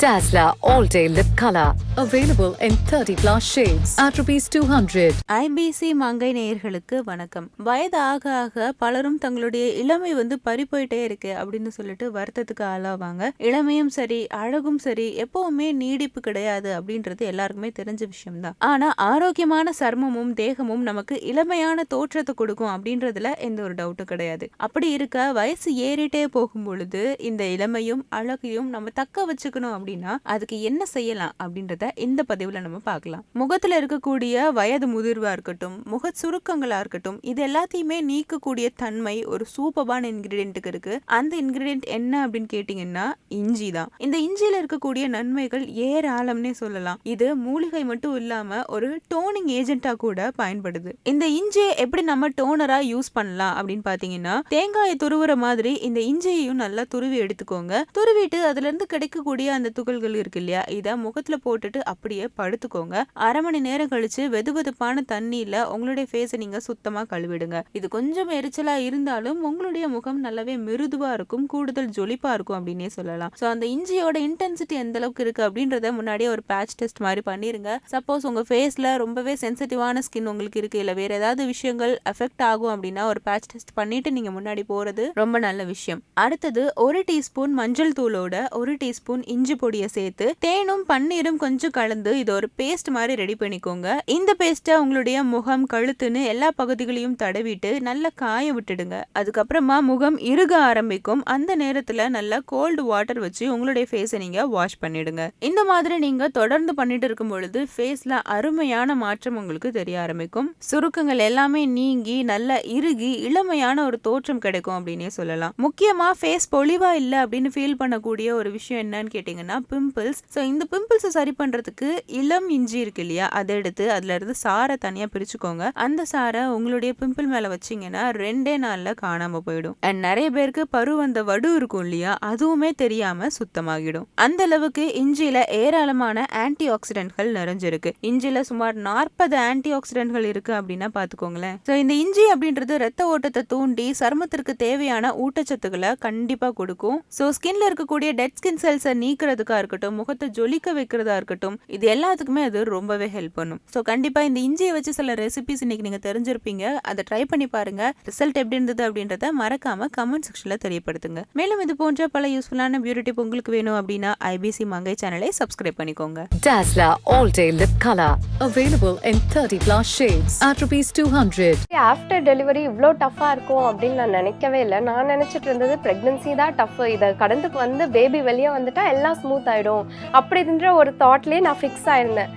Dazzler All Day Lip Color. Available in 30+ shades at ₹200. IBC Mangai நேயர்களுக்கு வணக்கம். வயது ஆக ஆக பலரும் தங்களுடைய இளமை பறிப்போயிட்டே இருக்கு அப்படின்னு சொல்லிட்டு வருத்தத்துக்கு ஆளாவாங்க. இளமையும் சரி அழகும் சரி எப்பவுமே நீடிப்பு கிடையாது அப்படின்றது எல்லாருக்குமே தெரிஞ்ச விஷயம்தான். ஆனா ஆரோக்கியமான சர்மமும் தேகமும் நமக்கு இளமையான தோற்றத்தை கொடுக்கும் அப்படின்றதுல எந்த ஒரு டவுட்டும் கிடையாது. அப்படி இருக்க வயசு ஏறிட்டே போகும் பொழுது இந்த இளமையும் அழகையும் நம்ம தக்க வச்சுக்கணும் அப்படின்னா அதுக்கு என்ன செய்யலாம் அப்படின்றத இந்த பதிவுல நம்ம பார்க்கலாம். முகத்துல இருக்கக்கூடிய வயது முதிர்வா இருக்கட்டும், முக சுருக்கங்களா இருக்கட்டும், இது எல்லாத்தையுமே நீக்கக்கூடிய தன்மை ஒரு சூப்பரான இன்கிரிடியன்ட்டுக்கு இருக்கு. அந்த இன்கிரிடியன்ட் என்ன அப்படின்னு கேட்டீங்கன்னா இஞ்சி தான். இந்த இஞ்சியில இருக்கக்கூடிய நன்மைகள் ஏராளம்னே சொல்லலாம். இது மூலிகை மட்டும் இல்லாம ஒரு டோனிங் ஏஜென்ட்டா கூட பயன்படுது. இந்த இஞ்சியை எப்படி நம்ம டோனரா யூஸ் பண்ணலாம் அப்படின்னு பாத்தீங்கன்னா, தேங்காயை துருவுற மாதிரி இந்த இஞ்சியையும் நல்லா துருவி எடுத்துக்கோங்க. துருவிட்டு அதுல இருந்து கிடைக்கக்கூடிய அந்த துகள்கள் இருக்கு இல்லையா, இத முகத்துல போட்டுட்டு அப்படியே படுத்துக்கோங்க. அரை மணி நேரம் கழிச்சு வெதுவெதுப்பான தண்ணியில உங்களுடைய ஃபேஸை நீங்க சுத்தமா கழுவிடுங்க. இது கொஞ்சம் எரிச்சலா இருந்தாலும் உங்களுடைய முகம் நல்லாவே மிருதுவா இருக்கும், கூடுதல் ஜொலிப்பா இருக்கும் அப்படின்னே சொல்லலாம். சோ அந்த இஞ்சியோட இன்டென்சிட்டி எந்த அளவுக்கு இருக்கு அப்படின்றத முன்னாடியே ஒரு பேட்ச் டெஸ்ட் மாதிரி பண்ணிருங்க. சப்போஸ் உங்க ஃபேஸ்ல ரொம்பவே சென்சிட்டிவான ஸ்கின் உங்களுக்கு இருக்கு, இல்ல வேற ஏதாவது விஷயங்கள் எஃபெக்ட் ஆகும் அப்படின்னா ஒரு பேட்ச் டெஸ்ட் பண்ணிட்டு நீங்க முன்னாடி போறது ரொம்ப நல்ல விஷயம். அடுத்தது 1 டீஸ்பூன் மஞ்சள் தூளோட 1 டீஸ்பூன் இஞ்சி பொடியை சேர்த்து தேனும் பன்னீரும் கொஞ்சம் கலந்து இது ஒரு பேஸ்ட் மாதிரி ரெடி பண்ணிக்கோங்க. இந்த பேஸ்ட்டை உங்களுடைய முகம் கழுத்துன்னு எல்லா பகுதிகளையும் தடவிட்டு நல்லா காய விட்டுடுங்க. அதுக்கப்புறமா முகம் இறுக ஆரம்பிக்கும். அந்த நேரத்துல நல்லா கோல்டு வாட்டர் வச்சு உங்களுடைய ஃபேஸை நீங்க வாஷ் பண்ணிடுங்க. இந்த மாதிரி நீங்க தொடர்ந்து பண்ணிட்டு இருக்கும் பொழுது ஃபேஸ்ல அருமையான மாற்றம் உங்களுக்கு தெரிய ஆரம்பிக்கும். சுருக்கங்கள் எல்லாமே நீங்கி நல்ல இறுகி இளமையான ஒரு தோற்றம் கிடைக்கும் அப்படின்னே சொல்லலாம். முக்கியமா ஃபேஸ் பொலிவா இல்ல அப்படின்னு ஃபீல் பண்ணக்கூடிய ஒரு விஷயம் என்னன்னு கேட்டீங்கன்னா பிம்பிள்ஸ். ஸோ இந்த பிம்பிள்ஸை சரி பண்றதுக்கு இளம் இஞ்சி இருக்கு இல்லையா, அதை எடுத்து அதுல இருந்து சாரை தனியா பிரிச்சுக்கோங்க. அந்த சாரை உங்களுடைய பிம்பிள் மேல வச்சீங்கன்னா 2 நாள்ல காணாம போயிடும். அண்ட் நிறைய பேருக்கு பரு வந்த வடு இருக்கும் இல்லையா, அதுவுமே தெரியாம சுத்தமாகிடும். அந்த அளவுக்கு இஞ்சியில ஏராளமான ஆன்டி ஆக்சிடென்ட்கள் நிறைஞ்சிருக்கு. இஞ்சியில சுமார் 40 ஆன்டி ஆக்சிடென்ட்கள் இருக்கு அப்படின்னா பாத்துக்கோங்களேன். ஸோ இந்த இஞ்சி அப்படின்றது ரத்த ஓட்டத்தை தூண்டி சருமத்திற்கு தேவையான ஊட்டச்சத்துக்களை கண்டிப்பா கொடுக்கும். ஸோ ஸ்கின்ல இருக்கக்கூடிய டெட் ஸ்கின் செல்ஸை நீக்கிறதுக்கா இருக்கட்டும், முகத்தை ஜொலிக்க வைக்கிறதா இருக்கட்டும், இது எல்லாத்துக்குமே அது ரொம்பவே ஹெல்ப் பண்ணும். ஸோ கண்டிப்பா இந்த இஞ்சியை வச்சு சில ரெசிபிஸ் இன்னைக்கு நீங்க தெரிஞ்சிருப்பீங்க. அதை ட்ரை பண்ணி பாருங்க. ரிசல்ட் எப்படி இருந்தது அப்படின்றத மறக்காம கமெண்ட் செக்ஷன்ல தெரியப்படுத்துங்க. மேலும் இது போன்ற பல யூஸ்ஃபுல்லான பியூட்டி டிப் உங்களுக்கு வேணும் அப்படின்னா IBC மங்கை சேனலை சப்ஸ்கிரைப் பண்ணிக்கோங்க. Dazzler All Day Lip Color. Available in 30+ shades at ₹200. After delivery இவ்வளோ டஃப்பாக இருக்கும் அப்படின்னு நான் நினைக்கவே இல்லை. நான் நினச்சிட்டு இருந்தது ப்ரெக்னன்சி தான் டஃப், இதை கடந்து பேபி வெளியே வந்துட்டா எல்லாம் ஸ்மூத் ஆகிடும் அப்படின்ற ஒரு தாட்லேயே நான் ஃபிக்ஸ் ஆயிருந்தேன்.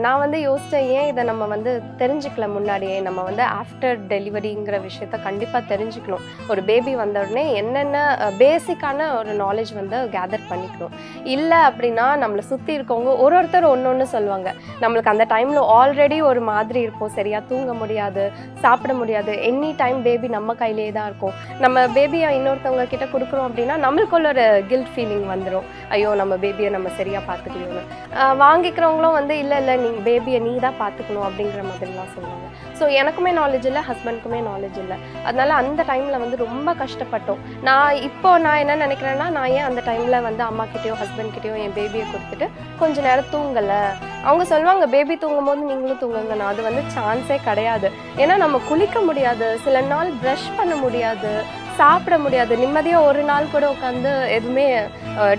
நான் யோசித்தேன், ஏன் இதை நம்ம தெரிஞ்சுக்கல முன்னாடியே. நம்ம ஆஃப்டர் டெலிவரிங்கிற விஷயத்த கண்டிப்பாக தெரிஞ்சுக்கணும். ஒரு பேபி வந்த உடனே என்னென்ன பேசிக்கான ஒரு நாலேஜ் கேதர் பண்ணிக்கணும். இல்லை அப்படின்னா நம்மளை சுற்றி இருக்கவங்க ஒருத்தர் ஒன்று சொல்லுவாங்க. நம்மளுக்கு அந்த டைமில் ஆல்ரெடி ஒரு மாதிரி இருப்போம், சரியாக தூங்க முடியாது, சாப்பிட முடியாது, எனி டைம் பேபி நம்ம கையிலே தான் இருக்கும். நம்ம பேபியை இன்னொருத்தவங்க கிட்ட கொடுக்குறோம் அப்படின்னா நம்மளுக்குள்ள ஒரு கில்ட் ஃபீலிங் வந்துடும். ஐயோ நம்ம பேபியை நம்ம சரியாக பார்த்துக்கணும்னு. வாங்கிக்கிறவங்களும் இல்லை இல்லை நீங்கள் பேபியை நீ தான் பார்த்துக்கணும் அப்படிங்கிற மாதிரிலாம் சொல்லுவாங்க. ஸோ எனக்குமே நாலேஜ் இல்லை, ஹஸ்பண்டுக்குமே நாலேஜ் இல்லை. அதனால அந்த டைமில் ரொம்ப கஷ்டப்பட்டோம். நான் என்ன நினைக்கிறேன்னா, நான் ஏன் அந்த டைமில் அம்மாக்கிட்டேயோ ஹஸ்பண்ட்கிட்டேயோ என் பேபியை கொடுத்துட்டு கொஞ்ச நேரம் தூங்கலை. அவங்க சொல்லுவாங்க பேபி தூங்கும் போது நீங்களும் தூங்குங்கண்ணா. அது சான்ஸே கிடையாது. ஏன்னா நம்ம குளிக்க முடியாது, சில நாள் ப்ரஷ் பண்ண முடியாது, சாப்பிட முடியாது, நிம்மதியாக ஒரு நாள் கூட உட்காந்து எதுவுமே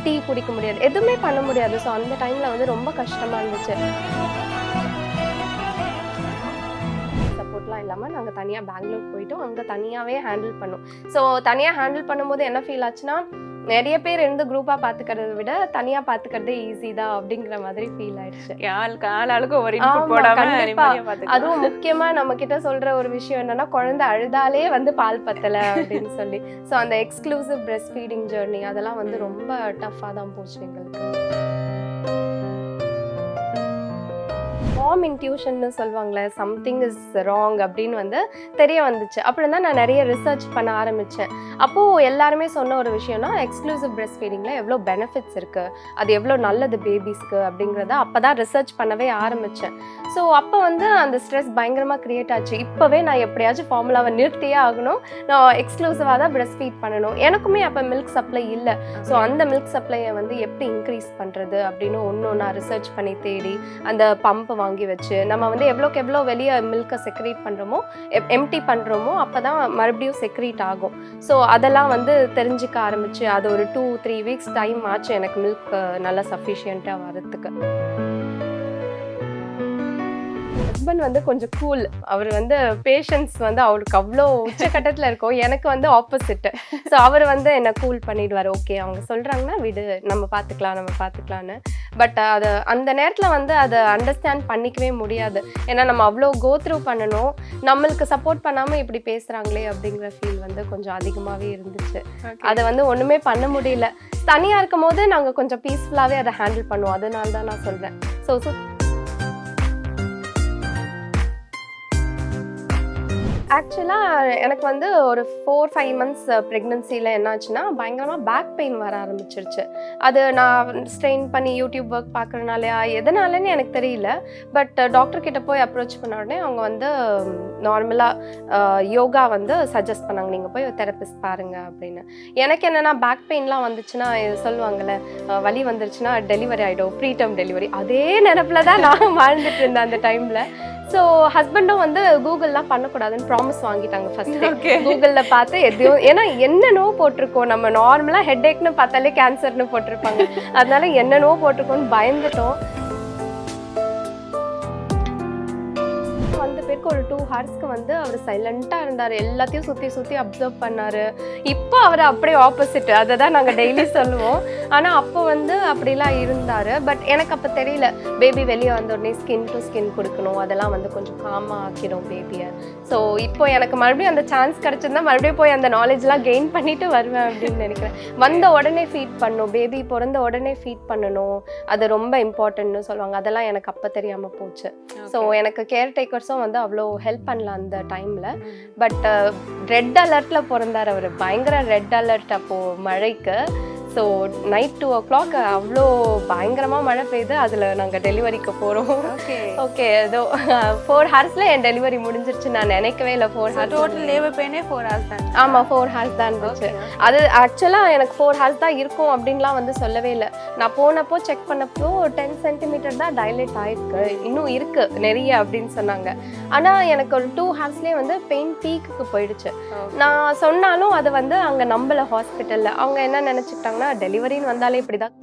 டீ குடிக்க முடியாது, எதுவுமே பண்ண முடியாது. ஸோ அந்த டைமில் ரொம்ப கஷ்டமாக இருந்துச்சு. சப்போர்ட்லாம் இல்லாமல் நாங்கள் தனியாக பெங்களூர் போயிட்டோம். அங்கே தனியாகவே ஹேண்டில் பண்ணோம். ஸோ தனியாக ஹேண்டில் பண்ணும்போது என்ன ஃபீல் ஆச்சுன்னா, நிறைய பேர் இருந்து குரூப்பாக பார்த்துக்கிறத விட தனியாக பார்த்துக்கிறதே ஈஸி தான் அப்படிங்கிற மாதிரி ஃபீல் ஆயிடுச்சு. ஆளுக்கு ஒரு அதுவும் முக்கியமாக நம்ம கிட்ட சொல்கிற ஒரு விஷயம் என்னன்னா, குழந்தை அழுதாலே பால் பத்தலை அப்படின்னு சொல்லி. ஸோ அந்த எக்ஸ்க்ளூசிவ் பிரெஸ்ட் ஃபீடிங் ஜேர்னி அதெல்லாம் ரொம்ப டஃப்பாக தான் போச்சு எங்களுக்கு. மாம் இன்ட்யூஷன்னு சொல்லுவாங்களே, சம்திங் இஸ் ராங் அப்படின்னு வந்து தெரிய வந்துச்சு. அப்புறம் தான் நான் நிறைய ரிசர்ச் பண்ண ஆரம்பித்தேன். அப்போது எல்லாருமே சொன்ன ஒரு விஷயம்னா, எக்ஸ்க்ளூசிவ் பிரெஸ்ட் ஃபீடிங்கில் எவ்வளோ பெனிஃபிட்ஸ் இருக்குது, அது எவ்வளோ நல்லது பேபிஸ்க்கு அப்படிங்கிறத அப்போ தான் ரிசர்ச் பண்ணவே ஆரம்பித்தேன். ஸோ அப்போ வந்து அந்த ஸ்ட்ரெஸ் பயங்கரமாக க்ரியேட் ஆச்சு. இப்போவே நான் எப்படியாச்சும் ஃபார்முலாவை நிறுத்தியே ஆகணும், நான் எக்ஸ்க்ளூசிவாக தான் பிரெஸ்ட் ஃபீட் பண்ணணும். எனக்குமே அப்போ மில்க் சப்ளை இல்லை. ஸோ அந்த மில்க் சப்ளையை வந்து எப்படி இன்க்ரீஸ் பண்ணுறது அப்படின்னு ஒன்று ரிசர்ச் பண்ணி தேடி அந்த பம்பை வாங்கி வச்சு நம்ம வந்து எவ்வளோக்கு எவ்வளோ வெளியே மில்கை செக்ரேட் பண்ணுறோமோ, எம்டி பண்ணுறோமோ அப்போ தான் மறுபடியும் செக்ரேட் ஆகும். ஸோ அதெல்லாம் வந்து தெரிஞ்சுக்க ஆரம்பிச்சு அது ஒரு 2-3 வீக்ஸ் டைம் ஆச்சு எனக்கு மில்க் நல்லா சஃபிஷியண்ட்டாக வரதுக்கு. ஹஸ்பண்ட் வந்து கொஞ்சம் கூல். அவர் வந்து பேஷன்ஸ் வந்து அவருக்கு அவ்வளோ உச்சக்கட்டத்தில் இருக்கும். எனக்கு வந்து ஆப்போசிட்டு. ஸோ அவர் வந்து என்னை கூல் பண்ணிடுவார். ஓகே, அவங்க சொல்கிறாங்கன்னா விடு, நம்ம பார்த்துக்கலான்னு. பட் அது அந்த நேரத்தில் வந்து அதை அண்டர்ஸ்டாண்ட் பண்ணிக்கவே முடியாது. ஏன்னா நம்ம அவ்வளோ கோ த்ரூ பண்ணணும், நம்மளுக்கு சப்போர்ட் பண்ணாமல் இப்படி பேசுகிறாங்களே அப்படிங்கிற ஃபீல் வந்து கொஞ்சம் அதிகமாகவே இருந்துச்சு. அதை வந்து ஒன்றுமே பண்ண முடியல. தனியாக இருக்கும் போது நாங்கள் கொஞ்சம் பீஸ்ஃபுல்லாகவே அதை ஹேண்டில் பண்ணுவோம். அதனால தான் நான் சொல்கிறேன். ஸோ ஆக்சுவலாக எனக்கு வந்து ஒரு 4-5 மந்த்ஸ் ப்ரெக்னன்சியில் என்னாச்சுன்னா பயங்கரமாக பேக் பெயின் வர ஆரம்பிச்சிருச்சு. அது நான் ஸ்ட்ரெயின் பண்ணி யூடியூப் ஒர்க் பார்க்குறனாலையா எதனாலன்னு எனக்கு தெரியல. பட் டாக்டர்கிட்ட போய் அப்ரோச் பண்ண உடனே அவங்க வந்து நார்மலாக யோகா வந்து சஜஸ்ட் பண்ணாங்க, நீங்கள் போய் தெரபிஸ்ட் பாருங்க அப்படின்னு. எனக்கு என்னென்னா பேக் பெயின்லாம் வந்துச்சுன்னா சொல்லுவாங்கள்ல, வலி வந்துருச்சுன்னா டெலிவரி ஆகிடும், ப்ரீடம் டெலிவரி, அதே நினப்பில் தான் நான் வாழ்ந்துட்டு இருந்தேன் அந்த டைமில். ஸோ ஹஸ்பண்டும் வந்து கூகுள்லாம் பண்ணக்கூடாதுன்னு ப்ராமிஸ் வாங்கிட்டாங்க ஃபர்ஸ்ட். கூகுளில் பார்த்து எதையும், ஏன்னா என்னென்னோ போட்டிருக்கோம், நம்ம நார்மலாக ஹெட்ஏக்னு பார்த்தாலே கேன்சர்னு போட்டிருப்பாங்க, அதனால என்னென்னோ போட்டிருக்கோன்னு பயந்துட்டோம். வந்த பேருக்கு ஒரு 2 ஹார்ஸ்க்கு வந்து அவர் சைலண்ட்டாக இருந்தார், எல்லாத்தையும் சுற்றி அப்சர்வ் பண்ணார். இப்போ அவர் அப்படியே ஆப்போசிட், அதை தான் நாங்கள் டெய்லி சொல்லுவோம். ஆனால் அப்போ வந்து அப்படிலாம் இருந்தார். பட் எனக்கு அப்போ தெரியல, பேபி வெளியே வந்த உடனே ஸ்கின் டு ஸ்கின் கொடுக்கணும், அதெல்லாம் வந்து கொஞ்சம் காமாக ஆக்கிடும் பேபியை. ஸோ இப்போ எனக்கு மறுபடியும் அந்த சான்ஸ் கிடச்சிருந்தா மறுபடியும் போய் அந்த நாலேஜ்லாம் கெயின் பண்ணிட்டு வருவேன் அப்படின்னு நினைக்கிறேன். வந்த உடனே ஃபீட் பண்ணணும், பேபி பிறந்த உடனே ஃபீட் பண்ணணும், அது ரொம்ப இம்பார்ட்டன்ட்னு சொல்லுவாங்க. அதெல்லாம் எனக்கு அப்போ தெரியாமல் போச்சு. ஸோ எனக்கு கேர்டேக்கர்ஸும் வந்து அவ்வளோ ஹெல்ப் பண்ணல அந்த டைமில். பட் ரெட் அலர்ட்டில் பிறந்தார் அவர், பயங்கர ரெட் அலர்ட் அப்போது மழைக்கு. ஸோ நைட் 2 o'clock அவ்வளோ பயங்கரமாக மழை பெய்யுது. அதில் நாங்கள் டெலிவரிக்கு போகிறோம். ஓகே, ஏதோ 4 ஹார்ஸில் என் டெலிவரி முடிஞ்சிருச்சு. நான் நினைக்கவே இல்லை 4 ஹார்ஸ். டோட்டல் லேபர் பெயினே 4 ஹார்ஸ் தான். ஆமாம், 4 ஹார்ஸ் தான் இருந்துச்சு. அது ஆக்சுவலாக எனக்கு 4 ஹார்ஸ் தான் இருக்கும் அப்படின்லாம் வந்து சொல்லவே இல்லை. நான் போனப்போ செக் பண்ணப்போ 10 சென்டிமீட்டர் தான் டைலேட் ஆகிருக்கு, இன்னும் இருக்குது நிறைய அப்படின்னு சொன்னாங்க. ஆனால் எனக்கு ஒரு 2 ஹார்ஸ்லேயே வந்து பெயின் பீக்குக்கு போயிடுச்சு. நான் சொன்னாலும் அது வந்து அங்கே நம்பலை ஹாஸ்பிட்டலில். அவங்க என்ன நினச்சிக்கிட்டாங்கன்னா, டெலிவரின்னு வந்தாலே இப்படி தான்